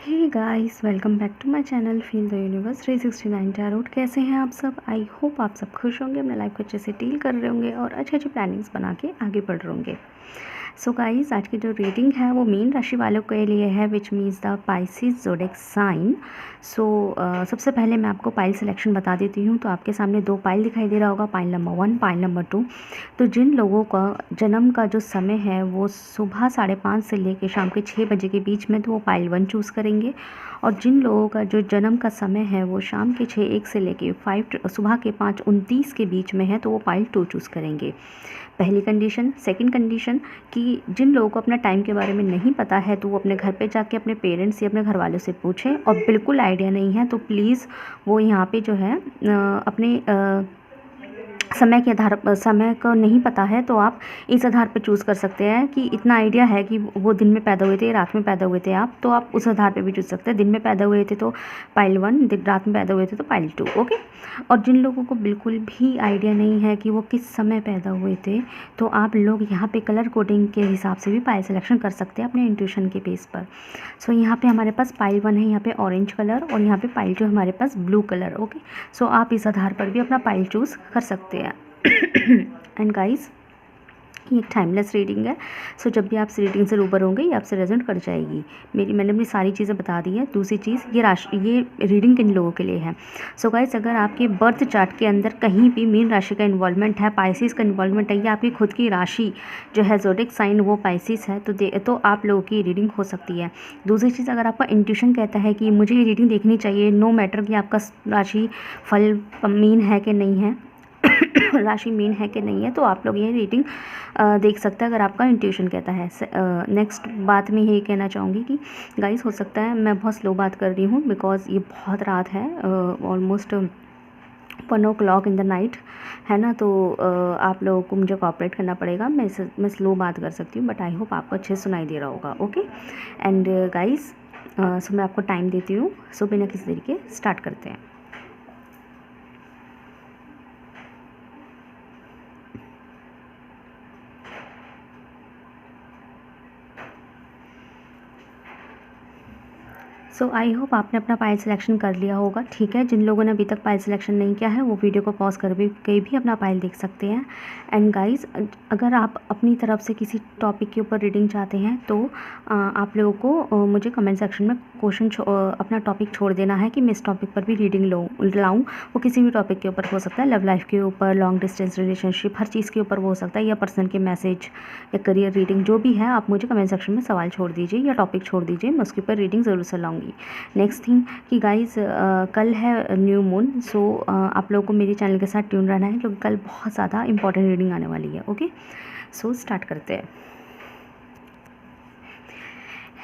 Hey guys, welcome back to my channel feel the universe 369 tarot. कैसे हैं आप सब? आई होप आप सब खुश होंगे, अपने लाइफ को अच्छे से डील कर रहे होंगे और अच्छे अच्छे प्लानिंग्स बना के आगे बढ़ रहे होंगे। सो गाइस, आज की जो रीडिंग है वो मीन राशि वालों के लिए है, which means the Pisces zodiac sign. So सबसे पहले मैं आपको पाइल सिलेक्शन बता देती हूँ। तो आपके सामने दो पाइल दिखाई दे रहा होगा, पाइल नंबर 1, पाइल नंबर 2। तो जिन लोगों का जन्म का जो समय है वो सुबह 5:30 से लेकर शाम के 6 बजे के बीच में, तो वो पाइल 1 चूज़ करेंगे। और जिन लोगों का जो जन्म का समय है वो शाम के 6:01 से लेके सुबह के 5:29 के बीच में है, तो वो पाइल 2 चूज़ करेंगे। पहली कंडीशन। सेकंड कंडीशन कि जिन लोगों को अपना टाइम के बारे में नहीं पता है तो वो अपने घर पे जाके अपने पेरेंट्स या अपने घर वालों से पूछें, और बिल्कुल आइडिया नहीं है तो प्लीज़ वो यहाँ पे जो है अपने समय के आधार पर, समय को नहीं पता है तो आप इस आधार पर चूज़ कर सकते हैं कि इतना आइडिया है कि वो दिन में पैदा हुए थे, रात में पैदा हुए थे आप, तो आप उस आधार पे भी चूज़ सकते हैं। दिन में पैदा हुए थे तो पाइल 1, रात में पैदा हुए थे तो पाइल 2। ओके। और जिन लोगों को बिल्कुल भी आइडिया नहीं है कि वो किस समय पैदा हुए थे, तो आप लोग यहाँ पे कलर कोडिंग के हिसाब से भी पाइल सिलेक्शन कर सकते हैं अपने इंट्यूशन के बेस पर। सो यहाँ पे हमारे पास पाइल 1 है, यहाँ पे ऑरेंज कलर, और यहाँ पे पाइल 2 हमारे पास ब्लू कलर। ओके। सो आप इस आधार पर भी अपना पाइल चूज़ कर सकते हैं। एंड गाइस, ये एक टाइमलेस रीडिंग है। सो जब भी आप इस रीडिंग से रूबर होंगे ये आपसे रेजोनेट कर जाएगी। मैंने अपनी सारी चीज़ें बता दी है। दूसरी चीज़, ये रीडिंग किन लोगों के लिए है? सो गाइस, अगर आपके बर्थ चार्ट के अंदर कहीं भी मीन राशि का इन्वॉल्वमेंट है, पाइसिस का इन्वॉल्वमेंट है, या आपकी खुद की राशि जो है ज़ोडिएक साइन वो पाइसिस है, तो आप लोगों की रीडिंग हो सकती है। दूसरी चीज़, अगर आपका इंट्यूशन कहता है कि मुझे ये रीडिंग देखनी चाहिए, नो मैटर कि आपका राशि फल मीन है कि नहीं है, राशि मीन है कि नहीं है, तो आप लोग ये रीडिंग देख सकते हैं अगर आपका इंट्यूशन कहता है। नेक्स्ट बात मैं यही कहना चाहूँगी कि गाइस, हो सकता है मैं बहुत स्लो बात कर रही हूँ बिकॉज़ ये बहुत रात है, almost 1 o'clock in the night है ना, तो आप लोगों को मुझे कोऑपरेट करना पड़ेगा। मैं स्लो बात कर सकती हूँ, बट आई होप आपको अच्छे से सुनाई दे रहा होगा। ओके। एंड गाइस, सो मैं आपको टाइम देती हूँ। सो बिना किसी देरी के स्टार्ट करते हैं। सो आई होप आपने अपना पाइल सिलेक्शन कर लिया होगा। ठीक है, जिन लोगों ने अभी तक पाइल सिलेक्शन नहीं किया है वो वीडियो को पॉज कर के भी अपना पाइल देख सकते हैं। एंड गाइस, अगर आप अपनी तरफ से किसी टॉपिक के ऊपर रीडिंग चाहते हैं तो आप लोगों को मुझे कमेंट सेक्शन में क्वेश्चन अपना टॉपिक छोड़ देना है कि मैं इस टॉपिक पर भी रीडिंग लाऊँ। वो किसी भी टॉपिक के ऊपर हो सकता है, लव लाइफ के ऊपर, लॉन्ग डिस्टेंस रिलेशनशिप, हर चीज़ के ऊपर वो हो सकता है, या पर्सनल के मैसेज या करियर रीडिंग, जो भी है आप मुझे कमेंट सेक्शन में सवाल छोड़ दीजिए या टॉपिक छोड़ दीजिए, मैं उसके ऊपर रीडिंग ज़रूर से लाऊंगी। नेक्स्ट थिंग कि गाइस, कल है न्यू मून। सो आप लोगों को मेरे चैनल के साथ ट्यून रहना है क्योंकि कल बहुत ज़्यादा इंपॉर्टेंट रीडिंग आने वाली है। ओके। सो स्टार्ट करते हैं।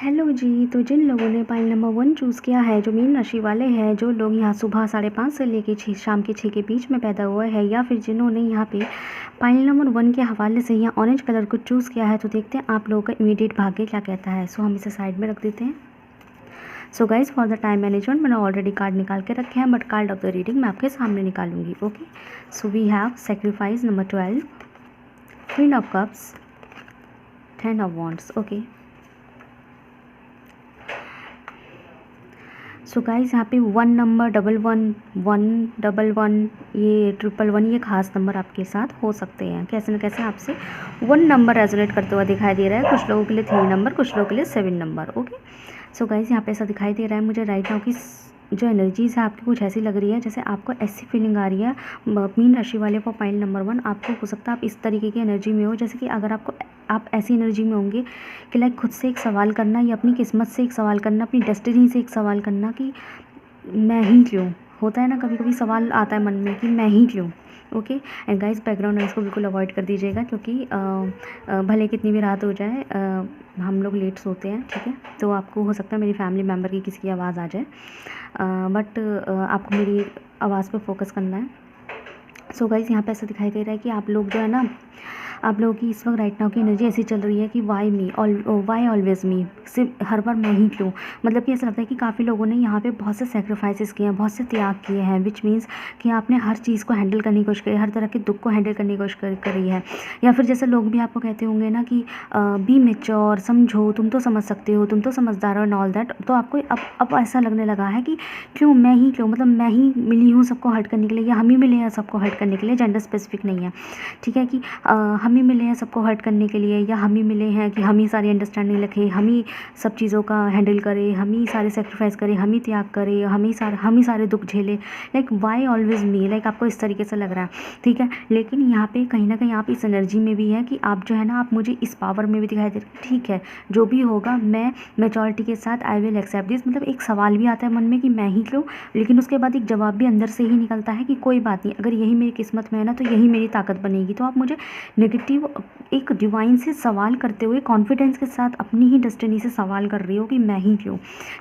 हेलो जी। तो जिन लोगों ने पाइल नंबर 1 चूज़ किया है, जो मीन राशि वाले हैं, जो लोग यहाँ सुबह 5:30 से लेकर शाम के 6 के बीच में पैदा हुए हैं, या फिर जिन्होंने यहाँ पे पाइल नंबर 1 के हवाले से यहाँ ऑरेंज कलर को चूज़ किया है, तो देखते हैं आप लोगों का इमीडिएट भाग्य क्या कहता है। सो हम इसे साइड में रख देते हैं। So guys, for the time management मैंने ऑलरेडी कार्ड निकाल के रखे हैं, but card of the reading मैं आपके सामने निकालूंगी। Okay. So we have sacrifice number 12, queen of cups, 10 of wands. Okay. So guys, यहाँ पे 1 नंबर, 11, 111, ये 111, ये खास नंबर आपके साथ हो सकते हैं। कैसे न कैसे आपसे 1 नंबर रेजोनेट करते हुआ दिखाई दे रहा है। कुछ लोगों के लिए 3 नंबर, कुछ लोगों के लिए 7 नंबर। ओके। सो गाइज, यहाँ पे ऐसा दिखाई दे रहा है मुझे राइट नाउ कि जो एनर्जीज़ है आपकी कुछ ऐसी लग रही है जैसे आपको ऐसी फीलिंग आ रही है, मीन राशि वाले को पाइल नंबर 1, आपको हो सकता है आप इस तरीके की एनर्जी में हो, जैसे कि अगर आप ऐसी एनर्जी में होंगे कि लाइक खुद से एक सवाल करना, या अपनी किस्मत से एक सवाल करना, अपनी डेस्टिनी से एक सवाल करना कि मैं ही क्यों। होता है ना, कभी कभी सवाल आता है मन में कि मैं ही क्यों। Okay. And guys, background noise को बिल्कुल अवॉइड कर दीजिएगा क्योंकि भले कितनी भी रात हो जाए, हम लोग लेट सोते हैं। ठीक है, तो आपको हो सकता है मेरी फैमिली मेम्बर की किसी की आवाज़ आ जाए, बट आपको मेरी आवाज़ पे फोकस करना है। सो गाइस, यहाँ पे ऐसा दिखाई दे रहा है कि आप लोग जो है ना, आप लोगों की इस वक्त राइट नाउ की एनर्जी ऐसी चल रही है कि वाई मी, वाई ऑलवेज मी, सिर्फ हर बार मैं ही क्यों। मतलब कि ऐसा लगता है कि काफ़ी लोगों ने यहाँ पे बहुत से सेक्रीफाइसेस किए हैं, बहुत से त्याग किए हैं, विच मीन्स कि आपने हर चीज़ को हैंडल करने की कोशिश करी, हर तरह के दुख को हैंडल करने की कोशिश करी है। या फिर जैसे लोग भी आपको कहते होंगे ना कि बी मेच्योर, समझो, तुम तो समझ सकते हो, तुम तो समझदार हो एंड ऑल दैट। तो आपको अब ऐसा लगने लगा है कि क्यों मैं ही क्यों, मतलब मैं ही मिली हूँ सबको हर्ट करने के लिए, या हम ही मिले हैं सबको हर्ट करने के लिए, जेंडर स्पेसिफिक नहीं है, ठीक है, कि हम ही मिले हैं सबको हर्ट करने के लिए, या हम ही मिले हैं कि हम ही सारी अंडरस्टैंडिंग रखें, हम ही सब चीज़ों का हैंडल करें, हम ही सारे सेक्रीफाइस करें, हम ही त्याग करें, हम ही सारे दुख झेलें। Like why always me, like आपको इस तरीके से लग रहा है, ठीक है। लेकिन यहाँ पे कहीं ना कहीं आप इस एनर्जी में भी है कि आप जो है ना, आप मुझे इस पावर में भी दिखाई दे रहे हैं, ठीक है, जो भी होगा मैं मेचोरिटी के साथ आई विल एक्सेप्ट दिस। मतलब एक सवाल भी आता है मन में कि मैं ही क्यों, लेकिन उसके बाद एक जवाब भी अंदर से ही निकलता है कि कोई बात नहीं, अगर यही मेरी किस्मत में है ना तो यही मेरी ताकत बनेगी। तो आप मुझे नेगेटिव एक डिवाइन से सवाल करते हुए कॉन्फिडेंस के साथ अपनी ही डेस्टिनी से सवाल कर रही हो कि मैं ही क्यों,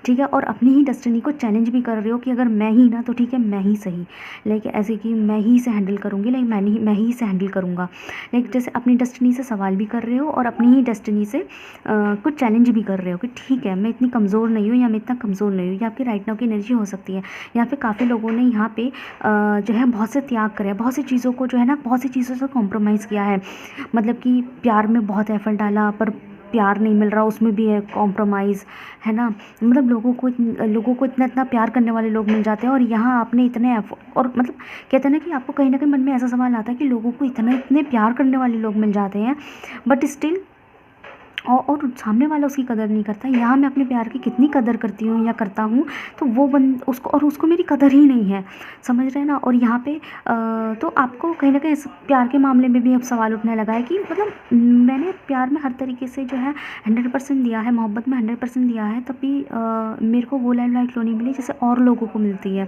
ठीक है, और अपनी ही डेस्टिनी को चैलेंज भी कर रहे हो कि अगर मैं ही ना तो ठीक है, मैं ही सही, लाइक ऐसे कि मैं ही इसे हैंडल करूँगी, लाइक मैं ही इसे हैंडल करूँगा। लाइक जैसे अपनी डेस्टिनी से सवाल भी कर रहे हो और अपनी ही डेस्टिनी से कुछ चैलेंज भी कर रहे हो कि ठीक है, मैं इतनी कमज़ोर नहीं हूँ या मैं इतना कमज़ोर नहीं हूँ। ये आपकी राइट नाउ की एनर्जी हो सकती है। यहाँ पे काफ़ी लोगों ने यहाँ पे जो है बहुत से त्याग करे, बहुत सी चीज़ों को जो है ना, बहुत सी चीज़ों से कॉम्प्रोमाइज़ किया है। मतलब कि प्यार में बहुत एफर्ट डाला पर प्यार नहीं मिल रहा, उसमें भी है कॉम्प्रोमाइज़, है ना। मतलब लोगों को इतना इतना प्यार करने वाले लोग मिल जाते हैं, और यहाँ आपने इतने और मतलब कहते हैं ना कि आपको कहीं ना कहीं मन में ऐसा सवाल आता है कि लोगों को इतने प्यार करने वाले लोग मिल जाते हैं, बट स्टिल और सामने वाला उसकी कदर नहीं करता। यहाँ मैं अपने प्यार की कितनी कदर करती हूँ या करता हूँ, तो वो उसको मेरी कदर ही नहीं है, समझ रहे हैं ना। और यहाँ पे तो आपको कहीं ना कहीं इस प्यार के मामले में भी अब सवाल उठने लगा है कि मतलब मैंने प्यार में हर तरीके से जो है 100% दिया है, मोहब्बत में 100% दिया है, तभी मेरे को वो लाइफ क्यों नहीं मिली जैसे और लोगों को मिलती है।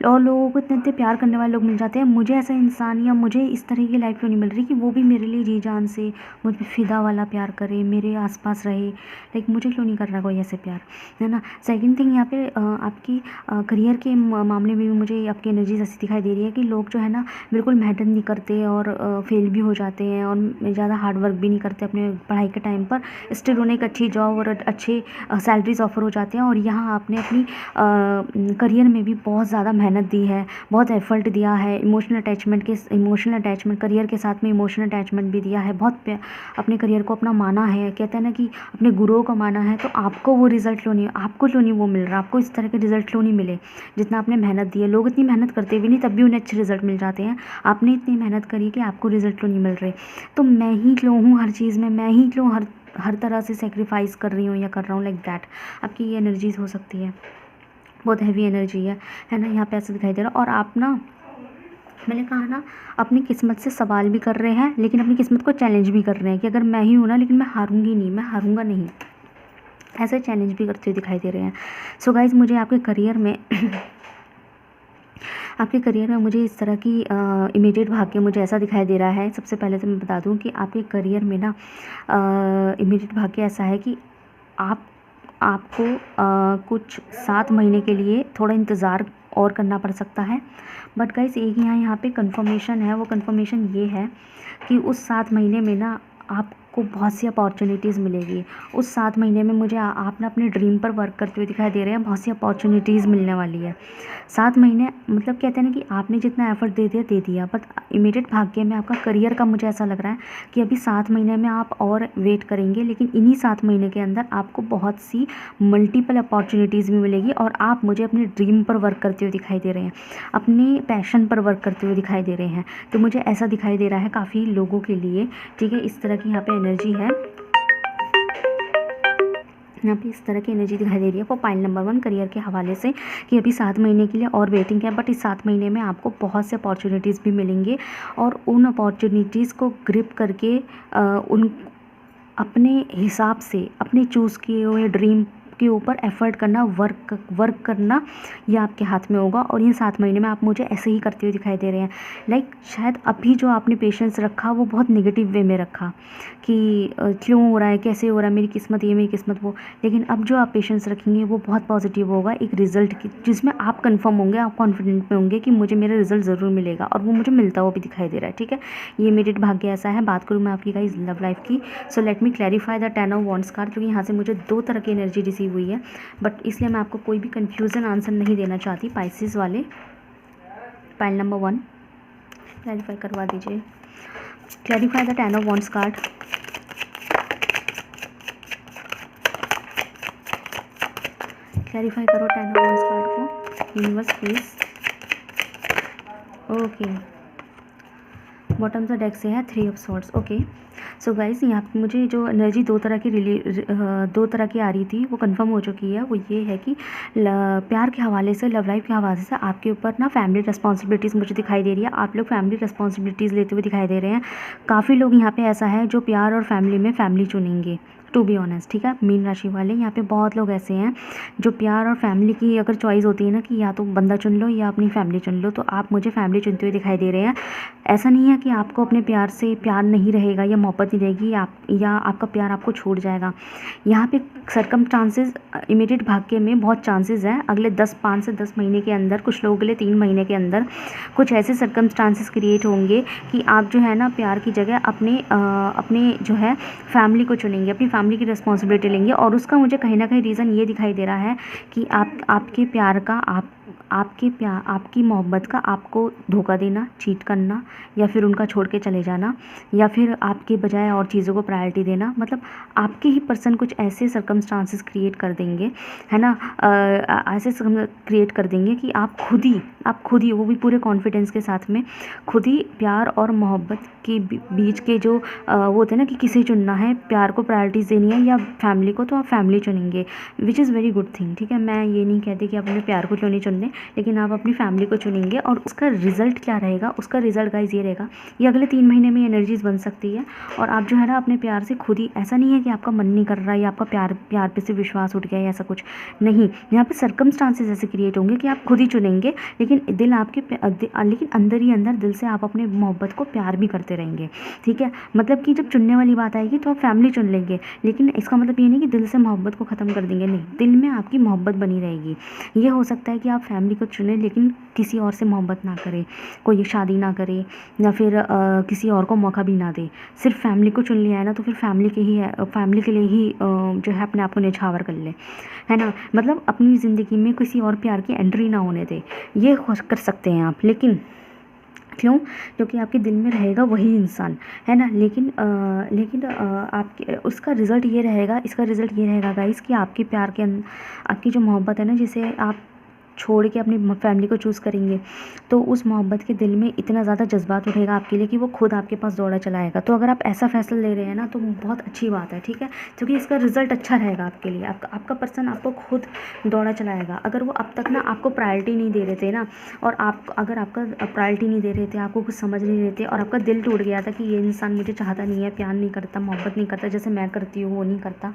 और लोगों को इतने इतने प्यार करने वाले लोग मिल जाते हैं, मुझे ऐसा इंसान या मुझे इस तरह की लाइफ क्यों नहीं मिल रही कि वो भी मेरे लिए जी जान से मुझ पर फिदा वाला प्यार करे, मेरे आसपास रहे। लाइक मुझे क्यों नहीं कर रहा कोई ऐसे प्यार, है ना। सेकंड थिंग यहाँ पे आपकी करियर के मामले में भी मुझे आपकी एनर्जीज ऐसी दिखाई दे रही है कि लोग जो है ना बिल्कुल मेहनत नहीं करते और फेल भी हो जाते हैं और ज़्यादा हार्ड वर्क भी नहीं करते अपने पढ़ाई के टाइम पर, स्टिल उन्हें एक अच्छी जॉब और अच्छे सैलरीज ऑफर हो जाते हैं। और यहाँ आपने अपनी करियर में भी बहुत ज़्यादा मेहनत दी है, बहुत एफर्ट दिया है, इमोशनल अटैचमेंट करियर के साथ में इमोशनल अटैचमेंट भी दिया है, बहुत अपने करियर को अपना माना है, कहते हैं ना कि अपने गुरुओं को माना है। तो आपको वो रिज़ल्ट क्यों नहीं, आपको क्यों नहीं वो मिल रहा, आपको इस तरह के रिज़ल्ट क्यों नहीं मिले जितना आपने मेहनत दी है। लोग इतनी मेहनत करते भी नहीं तब भी उन्हें अच्छे रिज़ल्ट मिल जाते हैं, आपने इतनी मेहनत करी कि आपको रिज़ल्ट क्यों नहीं मिल रहे। तो मैं ही क्यों हूँ हर चीज़ में, मैं ही क्यों हर तरह से सेक्रीफाइस कर रही हूँ या कर रहा हूँ, लाइक दैट आपकी ये एनर्जीज हो सकती है। बहुत हैवी एनर्जी है ना, यहाँ पे ऐसे दिखाई दे रहा। और आप ना, मैंने कहा ना, अपनी किस्मत से सवाल भी कर रहे हैं लेकिन अपनी किस्मत को चैलेंज भी कर रहे हैं कि अगर मैं ही हूँ ना, लेकिन मैं हारूंगी नहीं, मैं हारूंगा नहीं, ऐसे चैलेंज भी करते हुए दिखाई दे रहे हैं। सो गाइज, मुझे आपके करियर में मुझे इस तरह की इमीडिएट भाग्य मुझे ऐसा दिखाई दे रहा है। सबसे पहले तो मैं बता दूं कि आपके करियर में ना इमीडिएट भाग्य ऐसा है कि आपको कुछ 7 महीने के लिए थोड़ा इंतज़ार और करना पड़ सकता है। बट गाइस, एक यहाँ पे कंफर्मेशन है, वो कंफर्मेशन ये है कि उस 7 महीने में ना आपको बहुत सी अपॉर्चुनिटीज़ मिलेगी। उस 7 महीने में मुझे आप ना अपने ड्रीम पर वर्क करते हुए दिखाई दे रहे हैं, बहुत सी अपॉर्चुनिटीज़ मिलने वाली है। 7 महीने मतलब कहते हैं ना कि आपने जितना एफर्ट दे दिया, बट इमीडिएट भाग्य में आपका करियर का मुझे ऐसा लग रहा है कि अभी 7 महीने में आप और वेट करेंगे, लेकिन इन्हीं 7 महीने के अंदर आपको बहुत सी मल्टीपल अपॉर्चुनिटीज़ भी मिलेगी और आप मुझे अपने ड्रीम पर वर्क करते हुए दिखाई दे रहे हैं, अपने पैशन पर वर्क करते हुए दिखाई दे रहे हैं। तो मुझे ऐसा दिखाई दे रहा है काफ़ी लोगों के लिए, ठीक है। इस तरह की यहाँ पे एनर्जी है, यहाँ पे इस तरह की एनर्जी दिखाई दे रही है फॉर पाइल नंबर 1 करियर के हवाले से कि अभी 7 महीने के लिए और वेटिंग है, बट इस 7 महीने में आपको बहुत से अपॉर्चुनिटीज़ भी मिलेंगे और उन अपॉर्चुनिटीज़ को ग्रिप करके उन अपने हिसाब से अपने चूज़ किए हुए ड्रीम आपके ऊपर एफर्ट करना, वर्क करना, ये आपके हाथ में होगा। और ये 7 महीने में आप मुझे ऐसे ही करते हुए दिखाई दे रहे हैं। लाइक शायद अभी जो आपने पेशेंस रखा वो बहुत नेगेटिव वे में रखा कि क्यों हो रहा है, कैसे हो रहा है, मेरी किस्मत ये, मेरी किस्मत वो। लेकिन अब जो आप पेशेंस रखेंगे वो बहुत पॉजिटिव होगा एक रिज़ल्ट की, जिसमें आप कंफर्म होंगे, आप कॉन्फिडेंट में होंगे कि मुझे मेरा रिजल्ट ज़रूर मिलेगा, और वो मुझे मिलता हुआ भी दिखाई दे रहा है। ठीक है, ये मेरे भाग्य ऐसा है। बात करूँ मैं आपकी गाइस लव लाइफ की, so let me clarify the 10 of wands card, क्योंकि यहाँ से मुझे 2 तरह की एनर्जी रिसीव हुई है, बट इसलिए मैं आपको कोई भी कन्फ्यूज़न आंसर नहीं देना चाहती। पाइसेस वाले पाइल नंबर 1 क्लैरिफाई करवा दीजिए। Clarify the 10 of wands card. Clarify करो 10 ऑफ वॉन्ड्स कार्ड को, universe please. Okay, bottom the deck से है 3 of swords. Okay, so guys यहाँ पे मुझे जो एनर्जी 2 तरह की आ रही थी वो कंफर्म हो चुकी है। वो ये है कि प्यार के हवाले से, लव लाइफ के हवाले से आपके ऊपर ना फैमिली रिस्पॉन्सिबिलिटीज़ मुझे दिखाई दे रही है। आप लोग फैमिली रिस्पॉन्सिबिलिटीज़ लेते हुए दिखाई दे रहे हैं। काफ़ी लोग यहाँ पे ऐसा है जो प्यार और फैमिली में फैमिली चुनेंगे, टू बी ऑनेस्ट। ठीक है, मीन राशि वाले यहाँ पे बहुत लोग ऐसे हैं जो प्यार और फैमिली की अगर चॉइस होती है ना कि या तो बंदा चुन लो या अपनी फैमिली चुन लो, तो आप मुझे फैमिली चुनते हुए दिखाई दे रहे हैं। ऐसा नहीं है कि आपको अपने प्यार से प्यार नहीं रहेगा या मोहब्बत नहीं रहेगी, या आपका प्यार आपको छूट जाएगा। यहाँ पे सर्कमस्टांसेस इमीडिएट भाग्य में बहुत चांसेस हैं अगले 5 से 10 महीने के अंदर, कुछ लोगों के लिए 3 महीने के अंदर कुछ ऐसे सर्कमस्टांसेस क्रिएट होंगे कि आप जो है ना प्यार की जगह अपने जो है फैमिली को चुनेंगे, अपनी फैमिली की रिस्पॉन्सिबिलिटी लेंगे। और उसका मुझे कहीं ना कहीं रीज़न ये दिखाई दे रहा है कि आपके प्यार का, आपकी मोहब्बत का आपको धोखा देना, चीट करना, या फिर उनका छोड़ के चले जाना, या फिर आपके बजाय और चीज़ों को प्रायोरिटी देना। मतलब आपके ही पर्सन कुछ ऐसे सर्कमस्टांसेस क्रिएट कर देंगे, है ना, ऐसे क्रिएट कर देंगे कि आप खुद ही वो भी पूरे कॉन्फिडेंस के साथ में खुद ही प्यार और मोहब्बत के बीच के जो वो होते हैं ना कि किसे चुनना है, प्यार को प्रायोरिटीज़ देनी है या फैमिली को, तो आप फैमिली चुनेंगे, which is very good thing. ठीक है, मैं ये नहीं कहती कि आप अपने प्यार को क्यों नहीं चुनने, लेकिन आप अपनी फैमिली को चुनेंगे। और उसका रिजल्ट क्या रहेगा, उसका रिजल्ट गाइस ये रहेगा, ये अगले 3 महीने में एनर्जीज बन सकती है। और आप जो है ना अपने प्यार से खुद ही, ऐसा नहीं है कि आपका मन नहीं कर रहा है या आपका प्यार पे से विश्वास उठ गया है, ऐसा कुछ नहीं। यहाँ पे सर्कमस्टांसेस ऐसे क्रिएट होंगे कि आप खुद ही चुनेंगे, लेकिन लेकिन अंदर ही अंदर दिल से आप अपने मोहब्बत को प्यार भी करते रहेंगे। ठीक है, मतलब कि जब चुनने वाली बात आएगी तो आप फैमिली चुन लेंगे, लेकिन इसका मतलब ये नहीं कि दिल से मोहब्बत को ख़त्म कर देंगे, नहीं, दिल में आपकी मोहब्बत बनी रहेगी। ये हो सकता है कि आप फैमिली को चुने लेकिन किसी और से मोहब्बत ना करे, कोई शादी ना करे, या फिर किसी और को मौका भी ना दे, सिर्फ फैमिली को चुन लिया है ना, तो फिर फैमिली के लिए ही जो है अपने आप को निछावर कर ले, है ना। मतलब अपनी ज़िंदगी में किसी और प्यार की एंट्री ना होने दे, ये कर सकते हैं आप। लेकिन क्यों? क्योंकि आपके दिल में रहेगा वही इंसान, है ना। लेकिन आपके उसका रिज़ल्ट ये रहेगा, इसका रिज़ल्ट ये रहेगा गाइस कि आपके प्यार के आपकी जो मोहब्बत है ना, जिसे आप छोड़ के अपनी फैमिली को चूज़ करेंगे, तो उस मोहब्बत के दिल में इतना ज़्यादा जज्बात उठेगा आपके लिए कि वो खुद आपके पास दौड़ा चला आएगा। तो अगर आप ऐसा फैसला ले रहे हैं ना, तो बहुत अच्छी बात है। ठीक है, क्योंकि इसका रिज़ल्ट अच्छा रहेगा आपके लिए। आपका पर्सन आपको खुद दौड़ा चलाएगा। अगर वो अब तक ना आपको प्रायोरिटी नहीं दे रहे थे ना, और अगर आपका प्रायोरिटी नहीं दे रहे थे, आपको कुछ समझ नहीं रहे थे, और आपका दिल टूट गया था कि ये इंसान मुझे चाहता नहीं है, प्यार नहीं करता, मोहब्बत नहीं करता, जैसे मैं करती हूँ वो नहीं करता,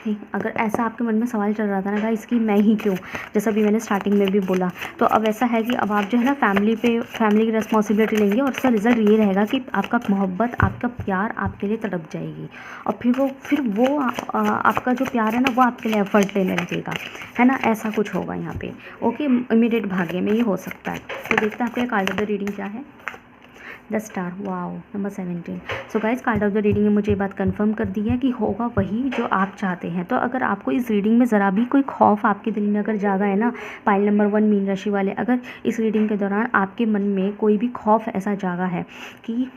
ठीक। अगर ऐसा आपके मन में सवाल चल रहा था ना गाइस कि मैं ही क्यों, जैसा भी मैंने स्टार्टिंग में भी बोला, तो अब ऐसा है कि अब आप जो है ना फैमिली की रिस्पॉन्सिबिलिटी लेंगे, और उसका रिज़ल्ट ये रहेगा कि आपका मोहब्बत, आपका प्यार आपके लिए तड़प जाएगी, और फिर वो आपका जो प्यार है ना, वो आपके लिए एफर्ट लेने लगेगा, है ना। ऐसा कुछ होगा यहाँ पे। ओके, इमीडिएट भाग्य में ये हो सकता है। तो देखते हैं आपके कार्ड ऑफ द रीडिंग क्या है। The star, wow, number 17। So guys, card of the reading ने मुझे ये बात कंफर्म कर दी है कि होगा वही जो आप चाहते हैं। तो अगर आपको इस रीडिंग में ज़रा भी कोई खौफ आपके दिल में अगर जागा है ना, पाइल नंबर 1 मीन राशि वाले, अगर इस रीडिंग के दौरान आपके मन में कोई भी खौफ ऐसा जागा है कि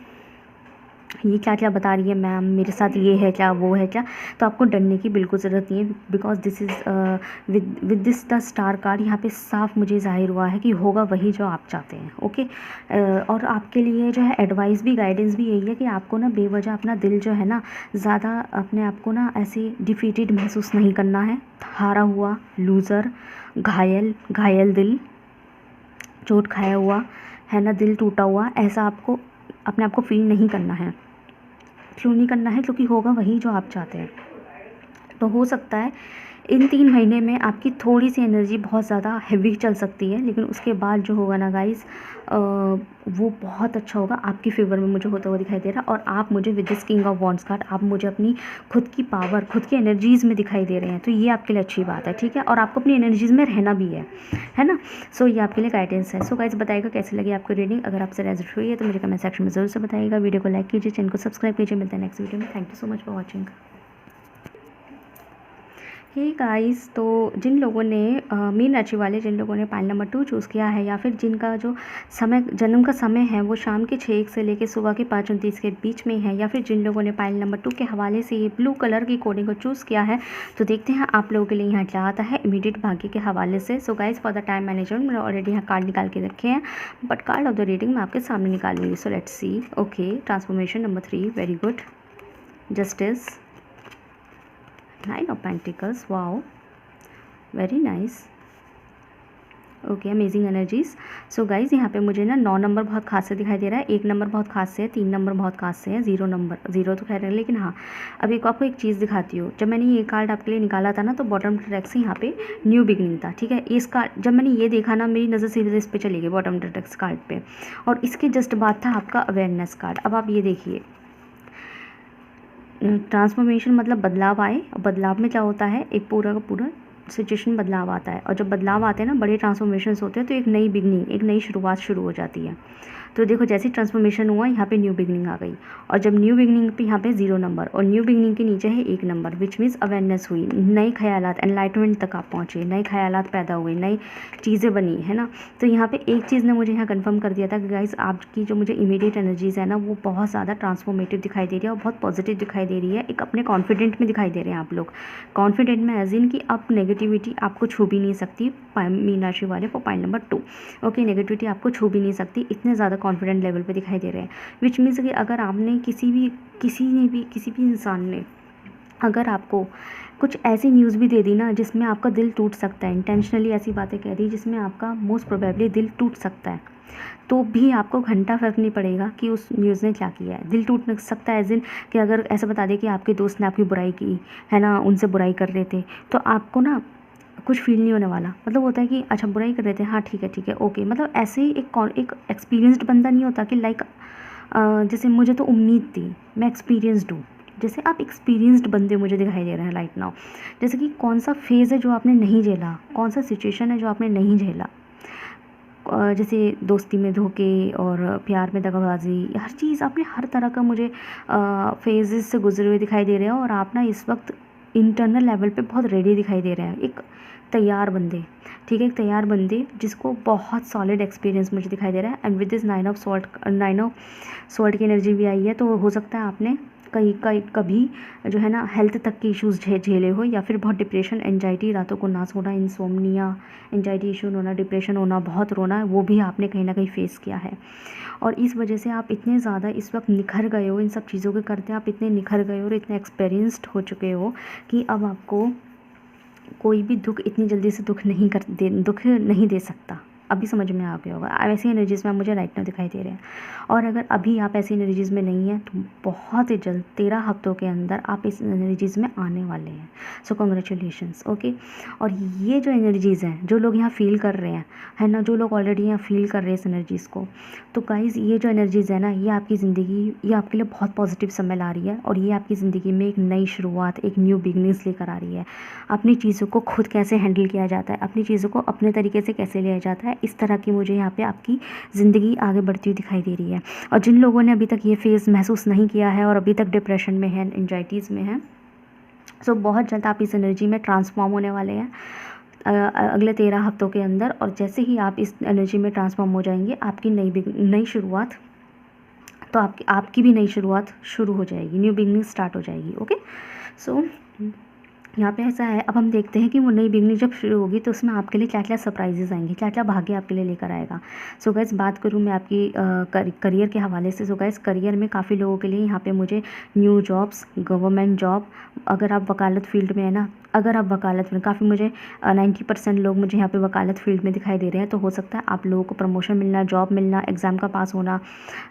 ये क्या क्या बता रही है मैम, मेरे साथ ये है क्या, वो है क्या, तो आपको डरने की बिल्कुल ज़रूरत नहीं है। Because this is with this the star card यहाँ पे साफ मुझे जाहिर हुआ है कि होगा वही जो आप चाहते हैं। ओके, और आपके लिए जो है एडवाइस भी, गाइडेंस भी यही है कि आपको ना बेवजह अपना दिल जो है ना, ज़्यादा अपने आप को ना ऐसे डिफीटेड महसूस नहीं करना है, हारा हुआ, लूज़र, घायल दिल, चोट खाया हुआ, है ना, दिल टूटा हुआ, ऐसा आपको अपने आप को फील नहीं करना है। क्यों नहीं करना है? क्योंकि होगा वही जो आप चाहते हैं। तो हो सकता है इन 3 महीने में आपकी थोड़ी सी एनर्जी बहुत ज़्यादा हैवी चल सकती है, लेकिन उसके बाद जो होगा ना गाइस वो बहुत अच्छा होगा, आपकी फेवर में मुझे होता हुआ दिखाई दे रहा है। और आप मुझे with this king of wands card आप मुझे अपनी खुद की पावर, खुद की एनर्जीज़ में दिखाई दे रहे हैं, तो ये आपके लिए अच्छी बात है, ठीक है। और आपको अपनी एनर्जीज़ में रहना भी है ना। सो ये आपके लिए गाइडेंस है। सो गाइस बताइएगा कैसी लगी आपको रीडिंग। अगर आपसे रेजोनेट हुई है तो मुझे कमेंट सेक्शन में ज़रूर से बताइएगा। वीडियो को लाइक कीजिए, चैनल को सब्सक्राइब कीजिए। मिलते हैं नेक्स्ट वीडियो में। Thank you so much for watching. Hey guys, तो जिन लोगों ने मीन राशि वाले जिन लोगों ने पाइल नंबर 2 चूज़ किया है, या फिर जिनका जो समय जन्म का समय है वो शाम के 6:01 से लेकर सुबह के 5:29 के बीच में है, या फिर जिन लोगों ने पाइल नंबर 2 के हवाले से ये ब्लू कलर की कोडिंग को चूज़ किया है, तो देखते हैं आप लोगों के लिए यहाँ क्या आता है इमीडिएट भाग्य के हवाले से। So guys for the time management मैंने ऑलरेडी यहाँ कार्ड निकाल के रखे हैं, but card of the reading मैं आपके सामने निकालूंगी। So let's see. Okay, transformation number 3, very good. Justice, 9 of pentacles, wow, very nice. Okay, amazing energies. So guys यहाँ पे मुझे ना 9 नंबर बहुत खास से दिखाई दे रहा है, 1 नंबर बहुत खास से है, 3 नंबर बहुत खास से है, 0 नंबर, 0 तो खैर है, लेकिन हाँ अब आपको एक चीज़ दिखाती हूँ। जब मैंने ये कार्ड आपके लिए निकाला था ना, तो बॉटम ट्रैक से यहाँ पे न्यू बिगनिंग था, ठीक है। इस कार्ड जब मैंने ये देखा ना, मेरी नज़र सीधे इस पर चली गई बॉटम ट्रैक्स कार्ड पे, और इसके जस्ट बाद था आपका अवेयरनेस कार्ड। अब आप ये देखिए, ट्रांसफॉर्मेशन मतलब बदलाव आए, और बदलाव में क्या होता है, एक पूरा का पूरा सिचुएशन बदलाव आता है। और जब बदलाव आते हैं ना, बड़े ट्रांसफॉर्मेशंस होते हैं, तो एक नई बिगनिंग, एक नई शुरुआत शुरू हो जाती है। तो देखो जैसे ट्रांसफॉर्मेशन हुआ, यहाँ पे न्यू बिगनिंग आ गई, और जब न्यू बिगनिंग पे यहाँ पे 0 नंबर, और न्यू बिगनिंग के नीचे है 1 नंबर, विच मीन्स अवेयरनेस हुई, नए ख्यालात, एनलाइटमेंट तक आप पहुँचे, नए ख्यालात पैदा हुए, नई चीज़ें बनी, है ना। तो यहाँ पे एक चीज़ ने मुझे यहाँ कंफर्म कर दिया था कि गाइस आपकी जो मुझे इमीडिएट एनर्जीज़ है ना, वो बहुत ज़्यादा ट्रांसफॉर्मेटिव दिखाई दे रही है, और बहुत पॉजिटिव दिखाई दे रही है। एक अपने कॉन्फिडेंट में दिखाई दे रहे हैं आप लोग, कॉन्फिडेंट में एज इन कि अब नेगेटिविटी आपको छू भी नहीं सकती, मीन राशि वाले for point number 2। Okay, negativity आपको छू भी नहीं सकती, इतने ज़्यादा कॉन्फिडेंट लेवल पे दिखाई दे रहे हैं। विच मीन्स कि अगर आपने किसी भी इंसान ने अगर आपको कुछ ऐसी न्यूज़ भी दे दी ना जिसमें आपका दिल टूट सकता है, इंटेंशनली ऐसी बातें कह दी जिसमें आपका मोस्ट प्रोबेबली दिल टूट सकता है, तो भी आपको घंटा फ़र्क नहीं पड़ेगा कि उस न्यूज़ ने क्या किया है। दिल टूट सकता है एज इन कि अगर ऐसा बता दे कि आपके दोस्त ने आपकी बुराई की है ना, उनसे बुराई कर रहे थे, तो आपको ना कुछ फील नहीं होने वाला। मतलब होता है कि अच्छा बुराई कर रहे थे, हाँ ठीक है ओके, मतलब ऐसे ही एक एक्सपीरियंस्ड बंदा नहीं होता कि लाइक जैसे मुझे तो उम्मीद थी, मैं एक्सपीरियंस्ड हूँ, जैसे आप एक्सपीरियंस्ड बंदे मुझे दिखाई दे रहे हैं राइट नाउ। जैसे कि कौन सा फेज़ है जो आपने नहीं झेला, कौन सा सिचुएशन है जो आपने नहीं झेला, जैसे दोस्ती में धोखे और प्यार में दगाबाजी, हर चीज़ आपने हर तरह का मुझे फेजेस से गुजरे हुए दिखाई दे रहे हैं, और आप ना इस वक्त इंटरनल लेवल पे बहुत रेडी दिखाई दे रहे हैं, एक तैयार बंदे, ठीक है, एक तैयार बंदे जिसको बहुत सॉलिड एक्सपीरियंस मुझे दिखाई दे रहा है। And with this 9 of salt की एनर्जी भी आई है, तो हो सकता है आपने कभी जो है ना हेल्थ तक के इश्यूज़ झेले हो, या फिर बहुत डिप्रेशन, एंजाइटी, रातों को ना सोना, इंसोम्निया, एंजाइटी इशू होना, डिप्रेशन होना, बहुत रोना, वो भी आपने कहीं ना कहीं फेस किया है। और इस वजह से आप इतने ज़्यादा इस वक्त निखर गए हो, इन सब चीज़ों के करते आप इतने निखर गए हो और इतने एक्सपीरियंस्ड हो चुके हो कि अब आपको कोई भी दुख इतनी जल्दी से दुख नहीं दे सकता। अभी समझ में आ गया होगा, ऐसी एनर्जीज़ में मुझे राइट नाउ दिखाई दे रहे हैं। और अगर अभी आप ऐसी एनर्जीज़ में नहीं हैं, तो बहुत ही जल्द 13 हफ्तों के अंदर आप इस एनर्जीज़ में आने वाले हैं। सो कॉन्ग्रेचुलेशंस। ओके, और ये जो एनर्जीज़ हैं, जो लोग यहाँ फील कर रहे हैं, है ना, जो लोग ऑलरेडी यहाँ फील कर रहे हैं इस एनर्जीज़ को, तो गाइज़ ये जो एनर्जीज़ है ना, ये आपकी ज़िंदगी, ये आपके लिए बहुत पॉजिटिव समय ला रही है, और ये आपकी ज़िंदगी में एक नई शुरुआत, एक न्यू बिगनिंग्स लेकर आ रही है। अपनी चीज़ों को खुद कैसे हैंडल किया जाता है, अपनी चीज़ों को अपने तरीके से कैसे लिया जाता है, इस तरह की मुझे यहाँ पे आपकी ज़िंदगी आगे बढ़ती हुई दिखाई दे रही है। और जिन लोगों ने अभी तक ये फेज़ महसूस नहीं किया है और अभी तक डिप्रेशन में है, एंजाइटीज़ में है, सो बहुत जल्द आप इस एनर्जी में ट्रांसफॉर्म होने वाले हैं अगले 13 हफ्तों के अंदर। और जैसे ही आप इस एनर्जी में ट्रांसफॉर्म हो जाएंगे, आपकी नई शुरुआत, तो आपकी भी नई शुरुआत शुरू हो जाएगी, न्यू बिगनिंग स्टार्ट हो जाएगी। ओके, सो यहाँ पे ऐसा है। अब हम देखते हैं कि वो नई बिगनिंग जब शुरू होगी तो उसमें आपके लिए क्या क्या सरप्राइजेस आएंगे, क्या क्या भाग्य आपके लिए लेकर आएगा। सो गाइस बात करूँ मैं आपकी करियर के हवाले से। सो गाइस करियर में काफ़ी लोगों के लिए यहाँ पे मुझे न्यू जॉब्स, गवर्नमेंट जॉब, अगर आप वकालत फील्ड में है ना, अगर आप वकालत में, काफ़ी मुझे 90% लोग मुझे यहाँ पे वकालत फील्ड में दिखाई दे रहे हैं, तो हो सकता है आप लोगों को प्रमोशन मिलना, जॉब मिलना, एग्ज़ाम का पास होना,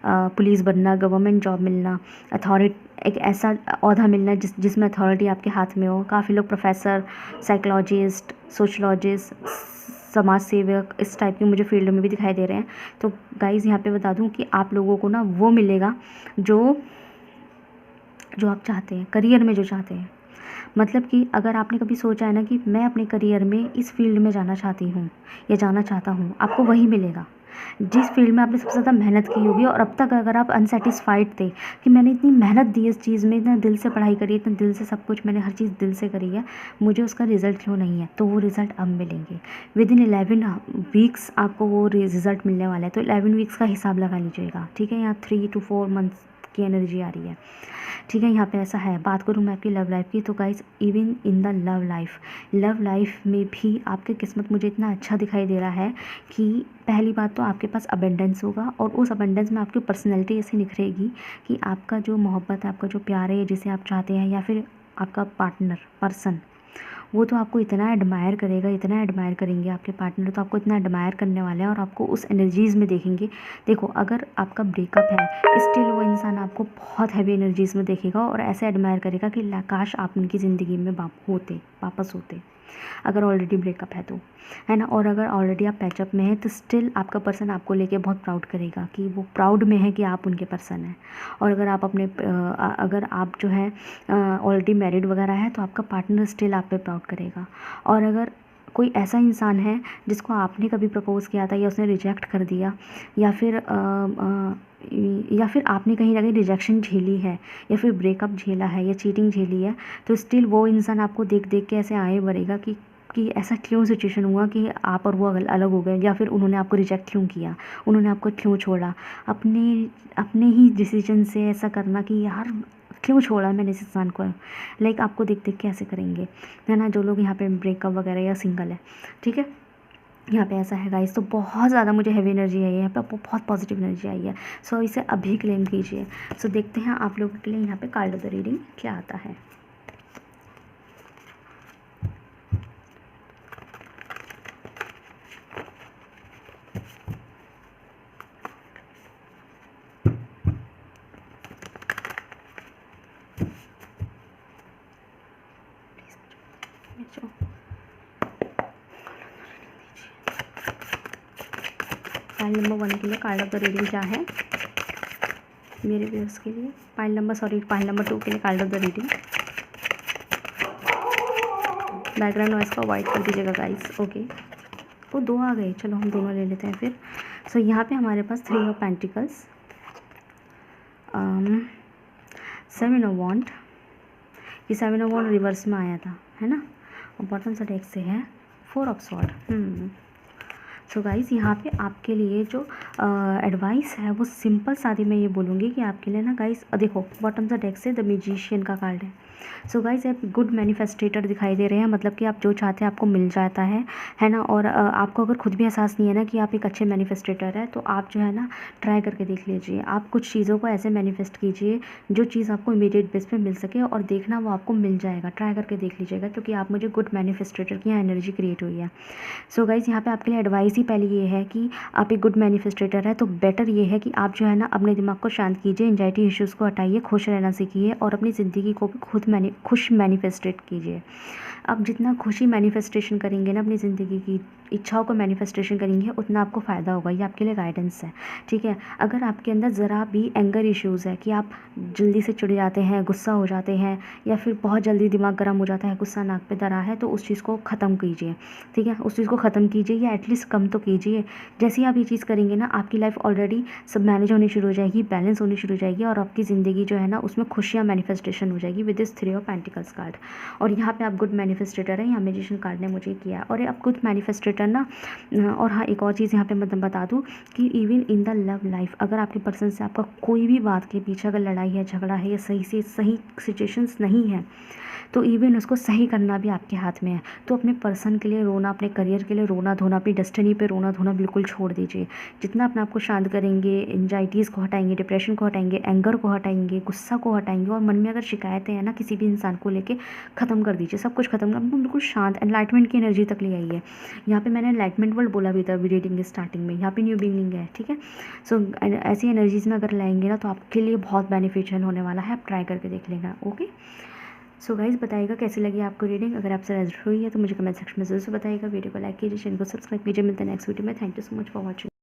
पुलिस बनना, गवर्नमेंट जॉब मिलना, अथॉरिटी, एक ऐसा ओहदा मिलना जिसमें अथॉरिटी आपके हाथ में हो। काफ़ी लोग प्रोफेसर, साइकोलॉजिस्ट, सोशलॉजिस्ट, समाज सेवक, इस टाइप के मुझे फील्ड में भी दिखाई दे रहे हैं। तो गाइज़ यहाँ पे बता दूँ कि आप लोगों को ना वो मिलेगा जो जो आप चाहते हैं, करियर में जो चाहते हैं। मतलब कि अगर आपने कभी सोचा है ना कि मैं अपने करियर में इस फील्ड में जाना चाहती हूँ या जाना चाहता हूँ, आपको वही मिलेगा जिस फील्ड में आपने सबसे ज़्यादा मेहनत की होगी। और अब तक अगर आप अनसेटिस्फाइड थे कि मैंने इतनी मेहनत दी इस चीज़ में, इतना दिल से पढ़ाई करी, इतना दिल से सब कुछ मैंने हर चीज़ दिल से करी है, मुझे उसका रिज़ल्ट क्यों नहीं है, तो वो रिज़ल्ट अब मिलेंगे। विदिन 11 वीक्स आपको वो रिज़ल्ट मिलने वाला है। तो 11 वीक्स का हिसाब लगा लीजिएगा, ठीक है। यहाँ 3 to 4 मंथ्स की एनर्जी आ रही है, ठीक है। यहाँ पे ऐसा है। बात करूँ मैं आपकी लव लाइफ की, तो guys even in the love life में भी आपकी किस्मत मुझे इतना अच्छा दिखाई दे रहा है कि पहली बात तो आपके पास अबेंडेंस होगा, और उस अबेंडेंस में आपकी पर्सनैलिटी ऐसे निखरेगी कि आपका जो मोहब्बत है, आपका जो प्यार है, जिसे आप चाहते हैं, या फिर आपका पार्टनर, पर्सन, वो तो आपको इतना एडमायर करेगा, इतना एडमायर करेंगे आपके पार्टनर, तो आपको इतना एडमायर करने वाले हैं और आपको उस एनर्जीज़ में देखेंगे। देखो, अगर आपका ब्रेकअप है, स्टिल वो इंसान आपको बहुत हैवी एनर्जीज़ में देखेगा और ऐसे एडमायर करेगा कि काश आप उनकी ज़िंदगी में वापस होते, अगर ऑलरेडी ब्रेकअप है तो, है ना। और अगर ऑलरेडी आप पैचअप में हैं, तो स्टिल आपका पर्सन आपको लेके बहुत प्राउड करेगा कि वो प्राउड में है कि आप उनके पर्सन हैं। और अगर आप अगर आप जो है ऑलरेडी मैरिड वगैरह है, तो आपका पार्टनर स्टिल आप पे प्राउड करेगा। और अगर कोई ऐसा इंसान है जिसको आपने कभी प्रपोज़ किया था या उसने रिजेक्ट कर दिया, या फिर आपने कहीं ना कहीं रिजेक्शन झेली है, या फिर ब्रेकअप झेला है, या चीटिंग झेली है, तो स्टिल वो इंसान आपको देख देख के ऐसे आए भरेगा कि ऐसा क्यों सिचुएशन हुआ कि आप और वो अलग हो गए, या फिर उन्होंने आपको रिजेक्ट क्यों किया, उन्होंने आपको क्यों छोड़ा। अपने ही डिसीजन से ऐसा करना कि यार क्यों छोड़ा मैंने इस इंसान को, लाइक आपको देख देख के ऐसे करेंगे, है ना, जो लोग यहाँ पे ब्रेकअप वगैरह या सिंगल है, ठीक है। यहाँ पे ऐसा है गाइस। तो बहुत ज़्यादा मुझे हैवी एनर्जी आई है यहाँ पे, आपको बहुत पॉजिटिव एनर्जी आई है। सो इसे अभी क्लेम कीजिए। सो देखते हैं आप लोगों के लिए यहाँ पे कार्ड ऑफ द रीडिंग क्या आता है। पाइल नंबर 1 के लिए कार्ड ऑफ द रीडिंग क्या है मेरे व्यूअर्स के लिए। पाइल नंबर 2 के लिए card of the reading. Background noise को अवॉइड कर दीजिएगा गाइस, ओके। वो 2 आ गए, चलो हम दोनों ले लेते हैं फिर। सो यहाँ पे हमारे पास 3 ऑफ पेंटिकल्स, 7 ऑफ वॉन्ड, ये 7 ऑफ वॉन्ड रिवर्स में आया था, है ना, और बॉटम से डेक से है 4 ऑफ स्वॉर्ड। सो गाइज़ यहाँ पे आपके लिए जो एडवाइस है वो सिंपल सादी मैं ये बोलूँगी कि आपके लिए ना गाइज़, देखो बॉटम द डेक से द मैजिशियन का कार्ड है। सो गाइज़ आप गुड मैनिफेस्टेटर दिखाई दे रहे हैं, मतलब कि आप जो चाहते हैं आपको मिल जाता है ना। और आपको अगर खुद भी एहसास नहीं है ना कि आप एक अच्छे मैनिफेस्टेटर है, तो आप जो है ना ट्राई करके देख लीजिए। आप कुछ चीज़ों को ऐसे मैनिफेस्ट कीजिए जो चीज़ आपको इमीडिएट बेस पे मिल सके, और देखना वो आपको मिल जाएगा। ट्राई करके देख लीजिएगा, क्योंकि आप मुझे गुड मैनिफेस्टेटर की यहाँ एनर्जी क्रिएट हुई है। सो गाइज़ यहाँ पे आपके लिए एडवाइस ही पहले ये है कि आप एक गुड मैनिफेस्टेटर है, तो बेटर ये है कि आप जो है ना अपने दिमाग को शांत कीजिए, एंजाइटी इश्यूज़ को हटाइए, खुश रहना सीखिए, और अपनी ज़िंदगी को भी खुश मैनिफेस्टेट कीजिए। आप जितना खुशी मैनिफेस्टेशन करेंगे ना, अपनी ज़िंदगी की इच्छाओं को मैनिफेस्टेशन करेंगे, उतना आपको फ़ायदा होगा। ये आपके लिए गाइडेंस है, ठीक है। अगर आपके अंदर ज़रा भी एंगर इश्यूज़ है कि आप जल्दी से चिढ़ जाते हैं, गुस्सा हो जाते हैं, या फिर बहुत जल्दी दिमाग गर्म हो जाता है, गुस्सा नाक पे दरा है, तो उस चीज़ को ख़त्म कीजिए, ठीक है। उस चीज़ को ख़त्म कीजिए, या एटलीस्ट कम तो कीजिए। जैसे ही आप ये चीज़ करेंगे ना, आपकी लाइफ ऑलरेडी सब मैनेज होनी शुरू हो जाएगी, बैलेंस होनी शुरू हो जाएगी, और आपकी ज़िंदगी जो है ना उसमें खुशियाँ मैनिफेस्टेशन हो जाएगी with this 3 of pentacles card. और यहाँ पे आप गुड मैनिफेस्टेटर हैं, यहाँ मैजिशियन कार्ड ने मुझे किया। और ये आप गुड मैनिफेस्टेटर ना, और हाँ एक और चीज़ यहाँ पे मैं बता दूँ कि even in the love life, अगर आपके पर्सन से आपका कोई भी बात के पीछे अगर लड़ाई है, झगड़ा है, या सही सिचुएशंस नहीं है, तो इवन उसको सही करना भी आपके हाथ में है। तो अपने पर्सन के लिए रोना, अपने करियर के लिए रोना धोना, अपनी डेस्टिनी पे रोना धोना बिल्कुल छोड़ दीजिए। जितना अपने आप को शांत करेंगे, एंजाइटीज़ को हटाएंगे, डिप्रेशन को हटाएंगे, एंगर को हटाएंगे, गुस्सा को हटाएंगे, और मन में अगर शिकायतें हैं ना किसी भी इंसान को लेके ख़त्म कर दीजिए, सब कुछ ख़त्म कर, बिल्कुल शांत एनलाइटमेंट की एनर्जी तक ले आइए। यहाँ पे मैंने एनलाइटमेंट वर्ड बोला भी था रीडिंग के स्टार्टिंग में, यहाँ पे न्यू बिगनिंग है, ठीक है। सो ऐसी एनर्जीज में अगर लाएंगे ना तो आपके लिए बहुत बेनिफिशियल होने वाला है, आप ट्राई करके देख लेना। ओके, सो गाइज़ बताइएगा कैसी लगी आपको रीडिंग। अगर आपसे रेजोनेट हुई है तो मुझे कमेंट सेक्शन में ज़रूर से बताइएगा। वीडियो को लाइक कीजिए, चैनल को सब्सक्राइब कीजिए। मिलते हैं नेक्स्ट वीडियो में। Thank you so much for watching.